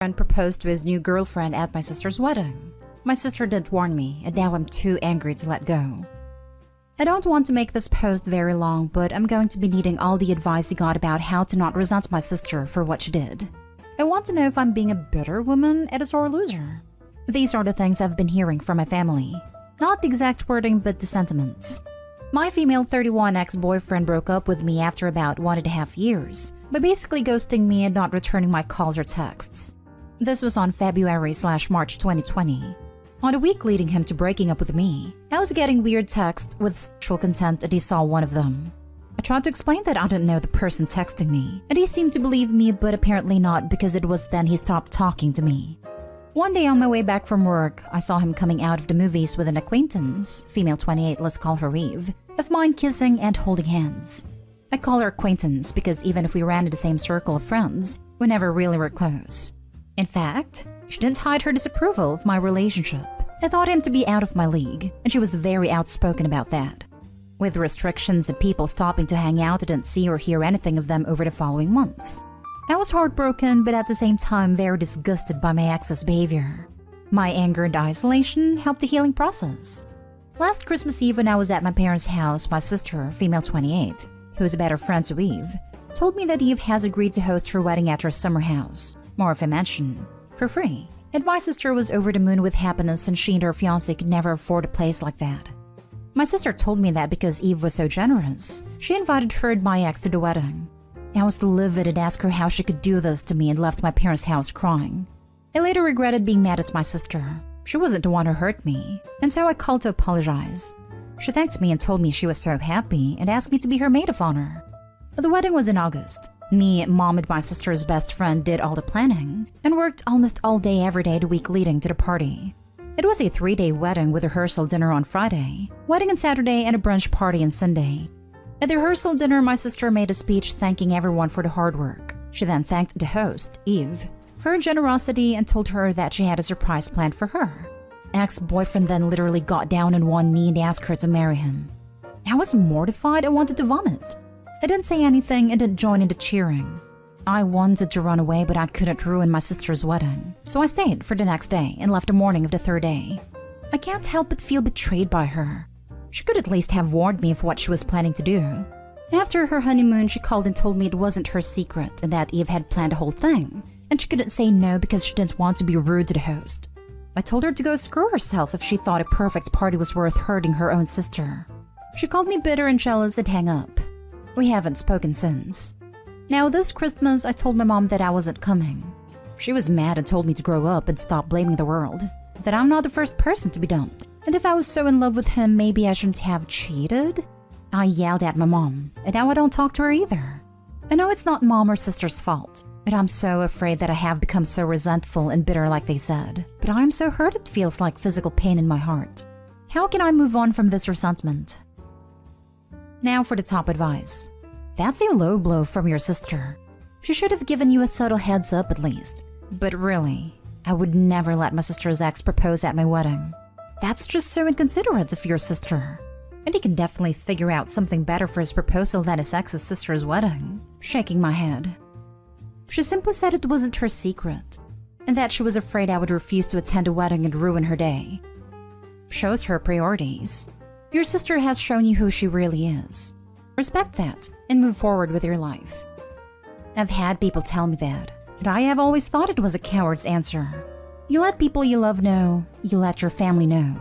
friend proposed to his new girlfriend at my sister's wedding. My sister didn't warn me, and now I'm too angry to let go. I don't want to make this post very long, but I'm going to be needing all the advice you got about how to not resent my sister for what she did. I want to know if I'm being a bitter woman and a sore loser. These are the things I've been hearing from my family. Not the exact wording, but the sentiments. My female 31 ex-boyfriend broke up with me after about 1.5 years, by basically ghosting me and not returning my calls or texts. This was on February/March 2020. On the week leading him to breaking up with me, I was getting weird texts with sexual content and he saw one of them. I tried to explain that I didn't know the person texting me, and he seemed to believe me, but apparently not, because it was then he stopped talking to me. One day on my way back from work, I saw him coming out of the movies with an acquaintance, female 28, let's call her Eve, of mine, kissing and holding hands. I call her acquaintance because even if we ran in the same circle of friends, we never really were close. In fact, she didn't hide her disapproval of my relationship. I thought him to be out of my league, and she was very outspoken about that. With restrictions and people stopping to hang out, I didn't see or hear anything of them over the following months. I was heartbroken, but at the same time very disgusted by my ex's behavior. My anger and isolation helped the healing process. Last Christmas Eve when I was at my parents' house, my sister, female 28, who is a better friend to Eve, told me that Eve has agreed to host her wedding at her summer house, more of a mansion, for free. And my sister was over the moon with happiness, and she and her fiancé could never afford a place like that. My sister told me that because Eve was so generous, she invited her and my ex to the wedding. I was livid and asked her how she could do this to me and left my parents' house crying. I later regretted being mad at my sister. She wasn't the one who hurt me, and so I called to apologize. She thanked me and told me she was so happy and asked me to be her maid of honor. The wedding was in August. Me, mom, and my sister's best friend did all the planning and worked almost all day every day the week leading to the party. It was a 3-day wedding with rehearsal dinner on Friday, wedding on Saturday, and a brunch party on Sunday. At the rehearsal dinner, my sister made a speech thanking everyone for the hard work. She then thanked the host, Eve, for her generosity and told her that she had a surprise planned for her. Ex-boyfriend then literally got down on one knee and asked her to marry him. I was mortified and wanted to vomit. I didn't say anything and didn't join in the cheering. I wanted to run away, but I couldn't ruin my sister's wedding, so I stayed for the next day and left the morning of the third day. I can't help but feel betrayed by her. She could at least have warned me of what she was planning to do. After her honeymoon, she called and told me it wasn't her secret and that Eve had planned the whole thing, and she couldn't say no because she didn't want to be rude to the host. I told her to go screw herself if she thought a perfect party was worth hurting her own sister. She called me bitter and jealous and hung up. We haven't spoken since. Now this Christmas, I told my mom that I wasn't coming. She was mad and told me to grow up and stop blaming the world, that I'm not the first person to be dumped, and if I was so in love with him, maybe I shouldn't have cheated? I yelled at my mom, and now I don't talk to her either. I know it's not mom or sister's fault, but I'm so afraid that I have become so resentful and bitter like they said. But I'm so hurt it feels like physical pain in my heart. How can I move on from this resentment? Now for the top advice. That's a low blow from your sister. She should have given you a subtle heads up at least. But really, I would never let my sister's ex propose at my wedding. That's just so inconsiderate of your sister. And he can definitely figure out something better for his proposal than his ex's sister's wedding. Shaking my head. She simply said it wasn't her secret, and that she was afraid I would refuse to attend a wedding and ruin her day. Shows her priorities. Your sister has shown you who she really is. Respect that and move forward with your life. I've had people tell me that, and I have always thought it was a coward's answer. You let people you love know, you let your family know.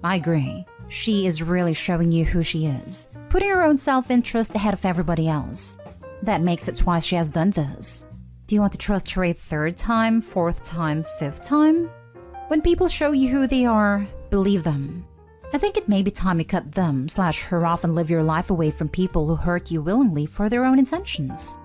I agree. She is really showing you who she is, putting her own self-interest ahead of everybody else. That makes it twice she has done this. Do you want to trust her a third time, fourth time, fifth time? When people show you who they are, believe them. I think it may be time you cut them/her off and live your life away from people who hurt you willingly for their own intentions.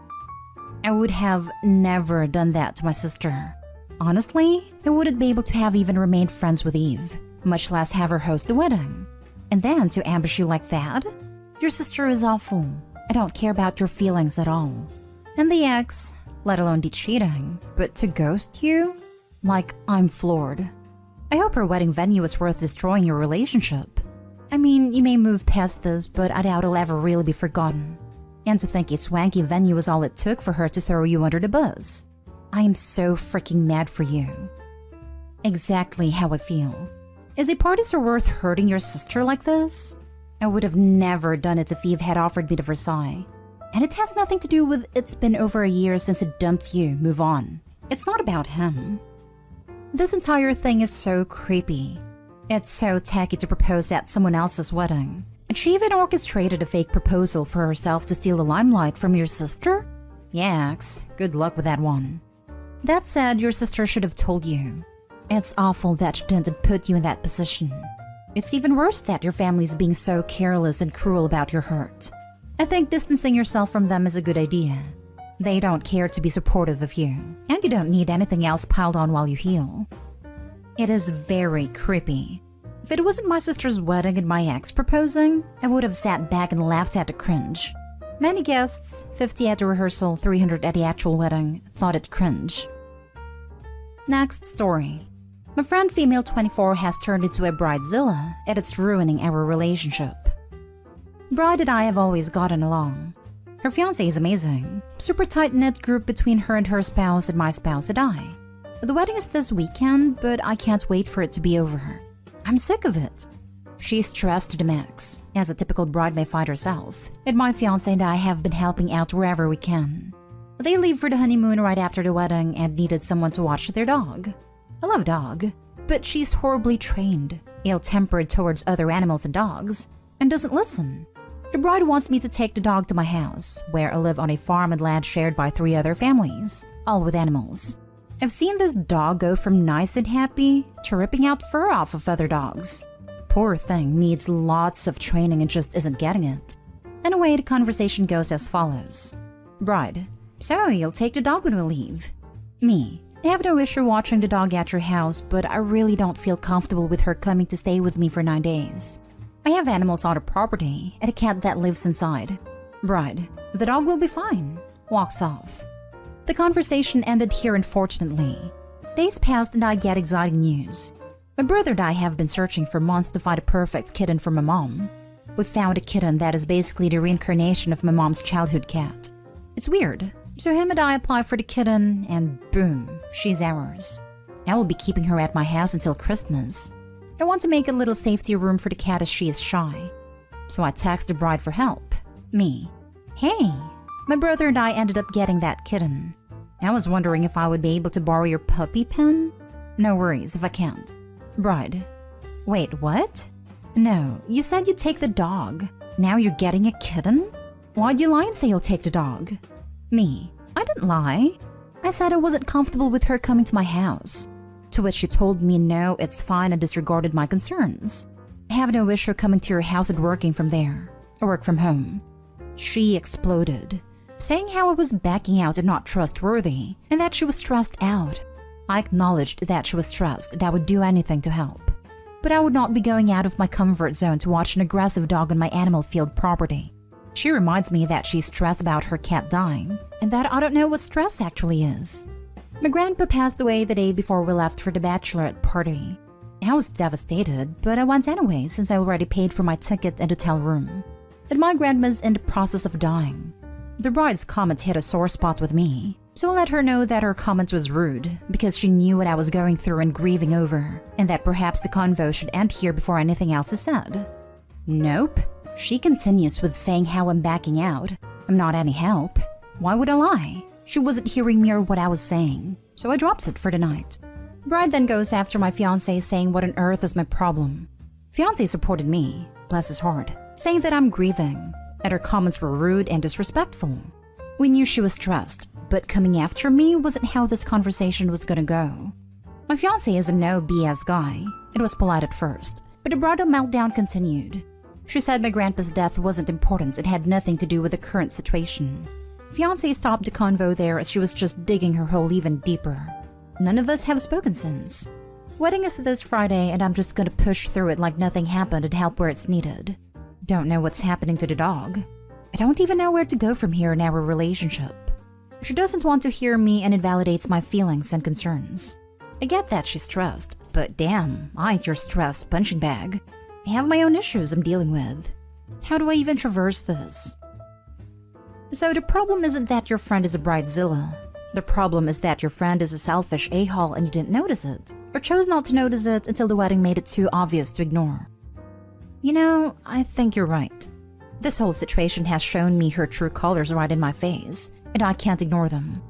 I would have never done that to my sister. Honestly, I wouldn't be able to have even remained friends with Eve, much less have her host a wedding. And then to ambush you like that? Your sister is awful. I don't care about your feelings at all. And the ex, let alone the cheating, but to ghost you? Like, I'm floored. I hope her wedding venue is worth destroying your relationship. I mean, you may move past this, but I doubt it'll ever really be forgotten. And to think a swanky venue was all it took for her to throw you under the bus. I am so freaking mad for you. Exactly how I feel. Is a party so worth hurting your sister like this? I would have never done it if Eve had offered me to Versailles. And it has nothing to do with it's been over a year since he dumped you, move on. It's not about him. This entire thing is so creepy. It's so tacky to propose at someone else's wedding. And she even orchestrated a fake proposal for herself to steal the limelight from your sister? Yaks, good luck with that one. That said, your sister should have told you. It's awful that she didn't put you in that position. It's even worse that your family's being so careless and cruel about your hurt. I think distancing yourself from them is a good idea. They don't care to be supportive of you, and you don't need anything else piled on while you heal. It is very creepy. If it wasn't my sister's wedding and my ex proposing, I would have sat back and laughed at the cringe. Many guests, 50 at the rehearsal, 300 at the actual wedding, thought it cringe. Next story. My friend female 24 has turned into a bridezilla, and it's ruining our relationship. Bride and I have always gotten along. Her fiancé is amazing. Super tight-knit group between her and her spouse and my spouse and I. The wedding is this weekend, but I can't wait for it to be over. I'm sick of it. She's stressed to the max, as a typical bride may find herself, and my fiancé and I have been helping out wherever we can. They leave for the honeymoon right after the wedding and needed someone to watch their dog. I love dog, but she's horribly trained, ill-tempered towards other animals and dogs, and doesn't listen. The bride wants me to take the dog to my house, where I live on a farm and land shared by 3 other families, all with animals. I've seen this dog go from nice and happy to ripping out fur off of other dogs. Poor thing needs lots of training and just isn't getting it. Anyway, the conversation goes as follows. Bride: so you'll take the dog when we leave? Me: I have no issue watching the dog at your house, but I really don't feel comfortable with her coming to stay with me for 9 days. I have animals on the property and a cat that lives inside. Bride: the dog will be fine. Walks off. The conversation ended here, unfortunately. Days passed and I get exciting news. My brother and I have been searching for months to find a perfect kitten for my mom. We found a kitten that is basically the reincarnation of my mom's childhood cat. It's weird. So him and I apply for the kitten and boom, she's ours. I will be keeping her at my house until Christmas. I want to make a little safety room for the cat as she is shy. So I text the bride for help. Me: hey, my brother and I ended up getting that kitten. I was wondering if I would be able to borrow your puppy pen? No worries if I can't. Bride: wait, what? No, you said you'd take the dog. Now you're getting a kitten? Why'd you lie and say you'll take the dog? Me: I didn't lie. I said I wasn't comfortable with her coming to my house. To which she told me no, it's fine, and disregarded my concerns. I have no issue coming to your house and working from there. I work from home. She exploded, saying how I was backing out and not trustworthy, and that she was stressed out. I acknowledged that she was stressed and I would do anything to help. But I would not be going out of my comfort zone to watch an aggressive dog on my animal field property. She reminds me that she's stressed about her cat dying, and that I don't know what stress actually is. My grandpa passed away the day before we left for the bachelorette party. I was devastated, but I went anyway since I already paid for my ticket and hotel room. And my grandma's in the process of dying. The bride's comment hit a sore spot with me, so I let her know that her comment was rude because she knew what I was going through and grieving over, and that perhaps the convo should end here before anything else is said. Nope. She continues with saying how I'm backing out. I'm not any help. Why would I lie? She wasn't hearing me or what I was saying, so I drops it for the night. The bride then goes after my fiancé saying what on earth is my problem. Fiancé supported me, bless his heart, saying that I'm grieving, and her comments were rude and disrespectful. We knew she was stressed, but coming after me wasn't how this conversation was gonna go. My fiancé is a no BS guy. It was polite at first, but the bridal meltdown continued. She said my grandpa's death wasn't important and had nothing to do with the current situation. Fiancé stopped the convo there as she was just digging her hole even deeper. None of us have spoken since. Wedding is this Friday and I'm just gonna push through it like nothing happened and help where it's needed. Don't know what's happening to the dog. I don't even know where to go from here in our relationship. She doesn't want to hear me and invalidates my feelings and concerns. I get that she's stressed, but damn, I ain't your stressed punching bag. I have my own issues I'm dealing with. How do I even traverse this? So the problem isn't that your friend is a bridezilla. The problem is that your friend is a selfish a-hole and you didn't notice it, or chose not to notice it until the wedding made it too obvious to ignore. You know, I think you're right. This whole situation has shown me her true colors right in my face, and I can't ignore them.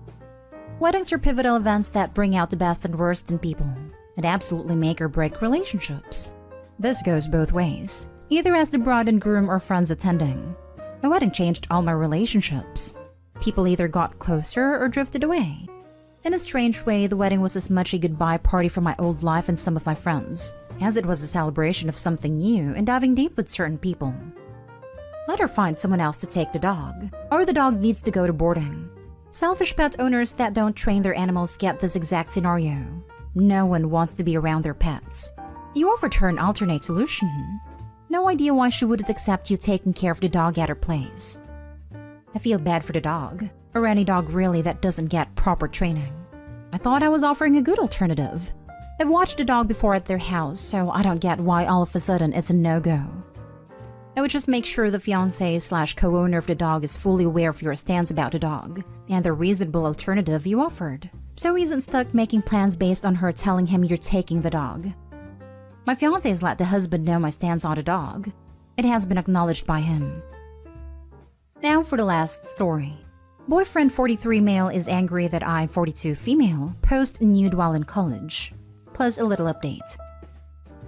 Weddings are pivotal events that bring out the best and worst in people, and absolutely make or break relationships. This goes both ways, either as the bride and groom or friends attending. A wedding changed all my relationships. People either got closer or drifted away. In a strange way, the wedding was as much a goodbye party for my old life and some of my friends, as it was a celebration of something new and diving deep with certain people. Let her find someone else to take the dog, or the dog needs to go to boarding. Selfish pet owners that don't train their animals get this exact scenario. No one wants to be around their pets. You offered her an alternate solution. No idea why she wouldn't accept you taking care of the dog at her place. I feel bad for the dog, or any dog really that doesn't get proper training. I thought I was offering a good alternative. I've watched the dog before at their house, so I don't get why all of a sudden it's a no-go. I would just make sure the fiancé/co-owner of the dog is fully aware of your stance about the dog, and the reasonable alternative you offered, so he isn't stuck making plans based on her telling him you're taking the dog. My fiancé has let the husband know my stance on the dog. It has been acknowledged by him. Now for the last story. Boyfriend 43 male is angry that I, 42 female, post nude while in college. Plus a little update.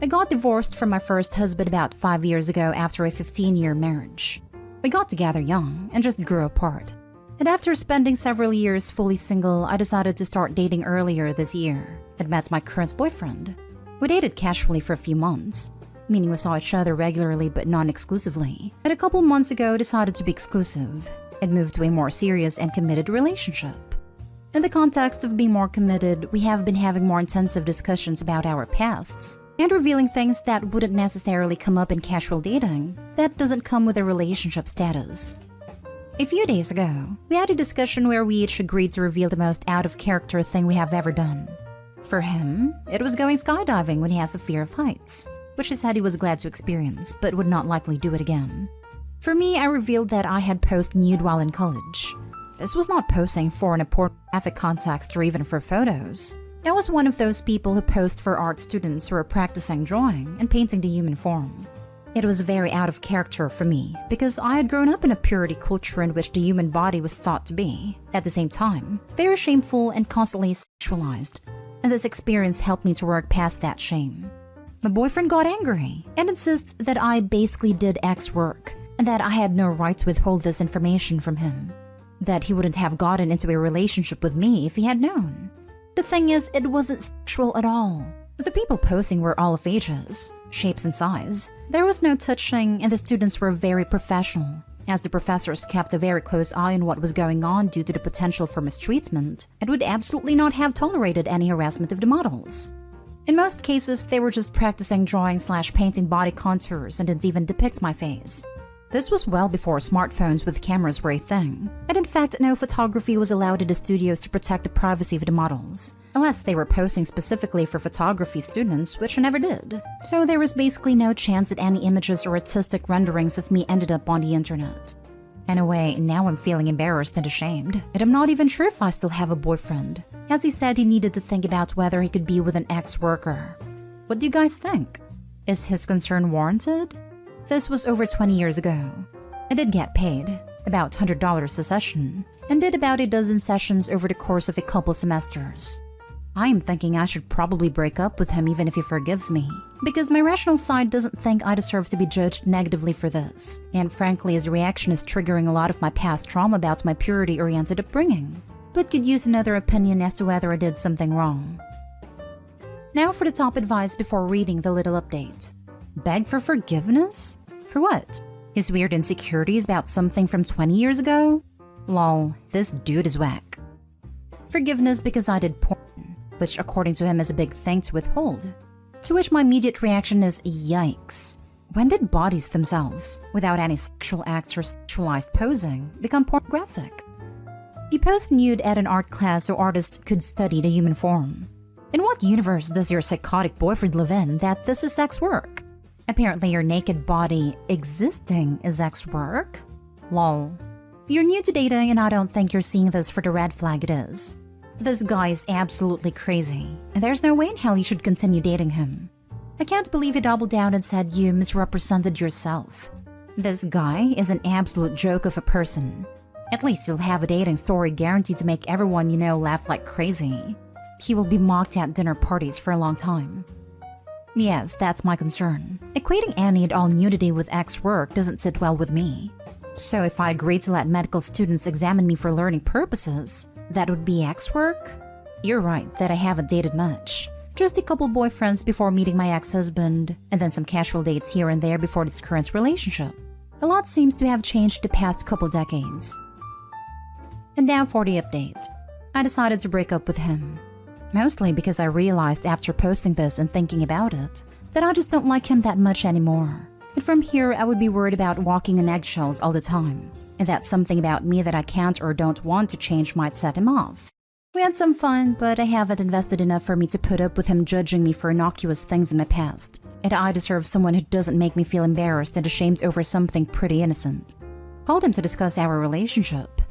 I got divorced from my first husband about 5 years ago after a 15-year marriage. We got together young and just grew apart. And after spending several years fully single, I decided to start dating earlier this year and met my current boyfriend. We dated casually for a few months, meaning we saw each other regularly but non-exclusively, and a couple months ago decided to be exclusive and moved to a more serious and committed relationship. In the context of being more committed, we have been having more intensive discussions about our pasts and revealing things that wouldn't necessarily come up in casual dating that doesn't come with a relationship status. A few days ago, we had a discussion where we each agreed to reveal the most out-of-character thing we have ever done. For him, it was going skydiving when he has a fear of heights, which he said he was glad to experience, but would not likely do it again. For me, I revealed that I had posed nude while in college. This was not posing for an pornographic context or even for photos. I was one of those people who posed for art students who are practicing drawing and painting the human form. It was very out of character for me, because I had grown up in a purity culture in which the human body was thought to be, at the same time, very shameful and constantly sexualized. And this experience helped me to work past that shame. My boyfriend got angry and insists that I basically did X work and that I had no right to withhold this information from him. That he wouldn't have gotten into a relationship with me if he had known. The thing is, it wasn't sexual at all. The people posing were all of ages, shapes and size. There was no touching and the students were very professional, as the professors kept a very close eye on what was going on due to the potential for mistreatment and would absolutely not have tolerated any harassment of the models. In most cases, they were just practicing drawing/painting body contours and didn't even depict my face. This was well before smartphones with cameras were a thing, and in fact, no photography was allowed in the studios to protect the privacy of the models, unless they were posing specifically for photography students, which I never did. So there was basically no chance that any images or artistic renderings of me ended up on the internet. Anyway, now I'm feeling embarrassed and ashamed, and I'm not even sure if I still have a boyfriend, as he said he needed to think about whether he could be with an ex-worker. What do you guys think? Is his concern warranted? This was over 20 years ago. I did get paid, about $100 a session, and did about a dozen sessions over the course of a couple semesters. I am thinking I should probably break up with him even if he forgives me, because my rational side doesn't think I deserve to be judged negatively for this, and frankly his reaction is triggering a lot of my past trauma about my purity-oriented upbringing, but could use another opinion as to whether I did something wrong. Now for the top advice before reading the little update. Beg for forgiveness? For what? His weird insecurities about something from 20 years ago? Lol, this dude is whack. Forgiveness because I did porn, which according to him is a big thing to withhold. To which my immediate reaction is, yikes. When did bodies themselves, without any sexual acts or sexualized posing, become pornographic? You post nude at an art class so artists could study the human form. In what universe does your psychotic boyfriend live in that this is sex work? Apparently your naked body existing is sex work? Lol. You're new to dating and I don't think you're seeing this for the red flag it is. This guy is absolutely crazy, and there's no way in hell you should continue dating him. I can't believe he doubled down and said you misrepresented yourself. This guy is an absolute joke of a person. At least you'll have a dating story guaranteed to make everyone you know laugh like crazy. He will be mocked at dinner parties for a long time. Yes, that's my concern. Equating any and all nudity with ex work doesn't sit well with me. So if I agree to let medical students examine me for learning purposes, that would be ex work? You're right that I haven't dated much. Just a couple boyfriends before meeting my ex-husband, and then some casual dates here and there before this current relationship. A lot seems to have changed the past couple decades. And now for the update. I decided to break up with him. Mostly because I realized after posting this and thinking about it, that I just don't like him that much anymore. And from here, I would be worried about walking on eggshells all the time. And that something about me that I can't or don't want to change might set him off. We had some fun, but I haven't invested enough for me to put up with him judging me for innocuous things in my past. And I deserve someone who doesn't make me feel embarrassed and ashamed over something pretty innocent. Called him to discuss our relationship.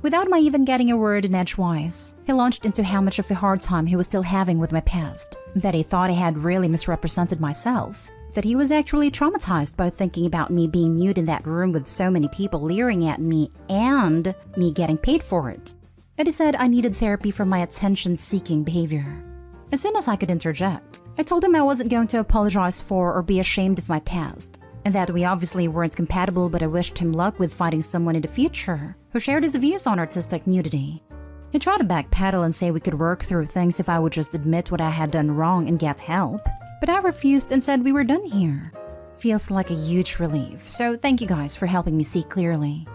Without my even getting a word in edgewise, he launched into how much of a hard time he was still having with my past, that he thought I had really misrepresented myself, that he was actually traumatized by thinking about me being nude in that room with so many people leering at me and me getting paid for it. And he said I needed therapy for my attention-seeking behavior. As soon as I could interject, I told him I wasn't going to apologize for or be ashamed of my past, and that we obviously weren't compatible, but I wished him luck with finding someone in the future who shared his views on artistic nudity. He tried to backpedal and say we could work through things if I would just admit what I had done wrong and get help, but I refused and said we were done here. Feels like a huge relief, so thank you guys for helping me see clearly.